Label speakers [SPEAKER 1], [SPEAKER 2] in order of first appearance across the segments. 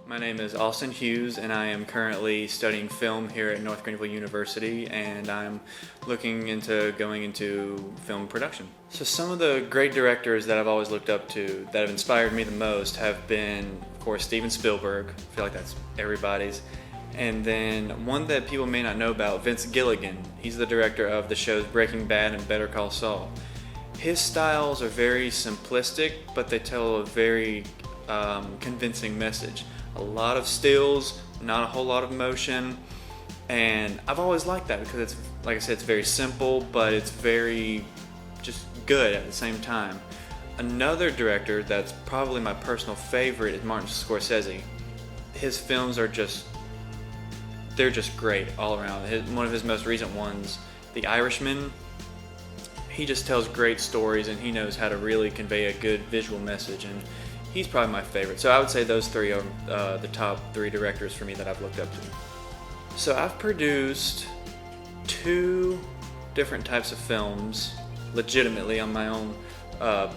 [SPEAKER 1] My name is Austin Hughes, and I am currently studying film here at North Greenville University, and I'm looking into going into film production. So some of the great directors that I've always looked up to that have inspired me the most have been, of course, Steven Spielberg. I feel like that's everybody's. And then one that people may not know about, Vince Gilligan. He's the director of the shows Breaking Bad and Better Call Saul. His styles are very simplistic, but they tell a very convincing message. A lot of stills, not a whole lot of motion, and I've always liked that because it's, like I said, it's very simple, but it's very just good at the same time. Another director that's probably my personal favorite is Martin Scorsese. His films are they're just great all around. One of his most recent ones, The Irishman, he just tells great stories and he knows how to really convey a good visual message, and he's probably my favorite. So I would say those three are the top three directors for me that I've looked up to. So I've produced 2 different types of films legitimately on my own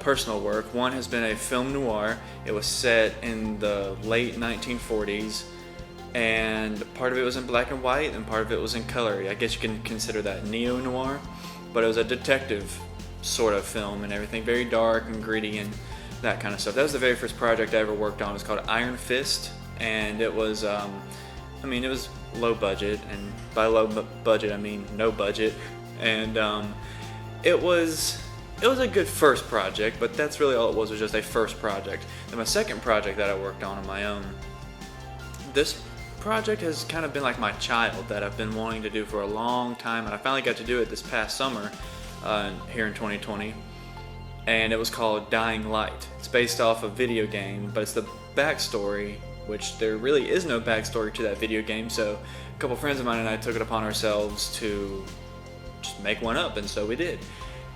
[SPEAKER 1] personal work. One has been a film noir. It was set in the late 1940s, and part of it was in black and white and part of it was in color. I guess you can consider that neo-noir, but it was a detective sort of film and everything, very dark and gritty and that kind of stuff. That was the very first project I ever worked on. It was called Iron Fist, and it was, it was low budget, and by low budget I mean no budget, and it was a good first project, but that's really all it was just a first project. And my second project that I worked on my own, this project has kind of been like my child that I've been wanting to do for a long time, and I finally got to do it this past summer here in 2020. And it was called Dying Light. It's based off a video game, but it's the backstory, which there really is no backstory to that video game, so a couple friends of mine and I took it upon ourselves to just make one up, and so we did.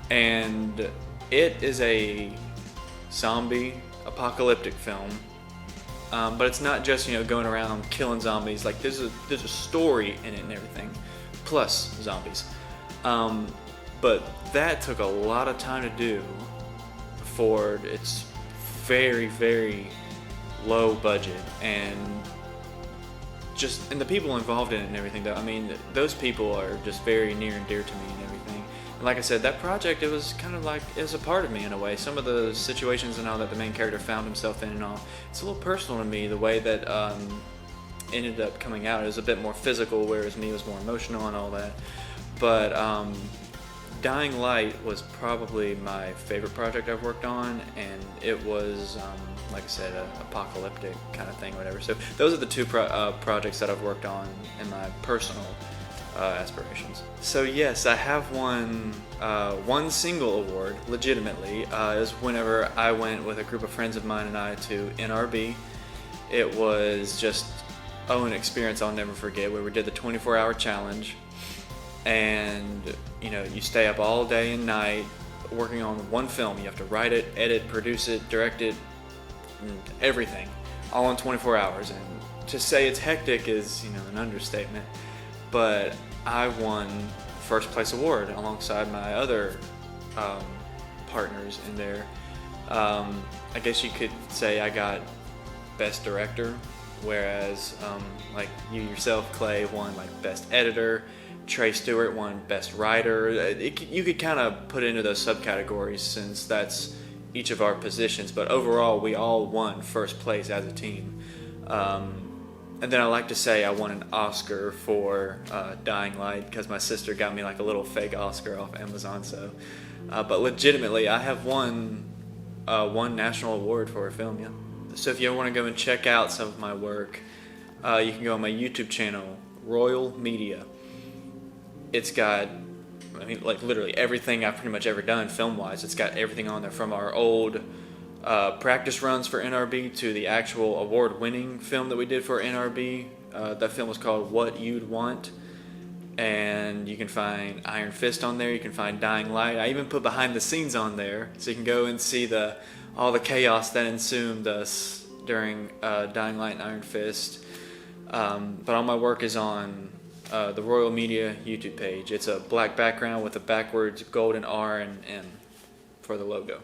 [SPEAKER 1] And it is a zombie apocalyptic film, but it's not just going around killing zombies. Like there's a story in it and everything, plus zombies. But that took a lot of time to do for its very, very low budget, and the people involved in it and everything, though, those people are just very near and dear to me and everything. And like I said, that project, it was kind of like, it was a part of me in a way. Some of the situations and all that the main character found himself in and all, it's a little personal to me, the way that ended up coming out. It was a bit more physical, whereas me was more emotional and all that. But Dying Light was probably my favorite project I've worked on, and it was, like I said, an apocalyptic kind of thing, whatever. So those are the 2 projects that I've worked on in my personal aspirations. So yes, I have won one single award, legitimately. It was whenever I went with a group of friends of mine and I to NRB. It was just, an experience I'll never forget, where we did the 24-hour challenge. And you stay up all day and night working on one film. You have to write it, edit, produce it, direct it, and everything, all in 24 hours. And to say it's hectic is an understatement, but I won first place award alongside my other partners in there. I guess you could say I got best director, whereas like you yourself, Clay, won like best editor. Trey Stewart won Best Writer. You could kind of put it into those subcategories since that's each of our positions, but overall we all won first place as a team. And then I like to say I won an Oscar for Dying Light because my sister got me like a little fake Oscar off Amazon. So, but legitimately I have won one national award for a film, yeah. So if you ever want to go and check out some of my work, you can go on my YouTube channel, Royal Media. It's got, like literally everything I've pretty much ever done film-wise. It's got everything on there, from our old practice runs for NRB to the actual award-winning film that we did for NRB. That film was called What You'd Want, and you can find Iron Fist on there. You can find Dying Light. I even put behind the scenes on there, so you can go and see all the chaos that ensued us during Dying Light and Iron Fist. But all my work is on the Royal Media YouTube page. It's a black background with a backwards golden R and M for the logo.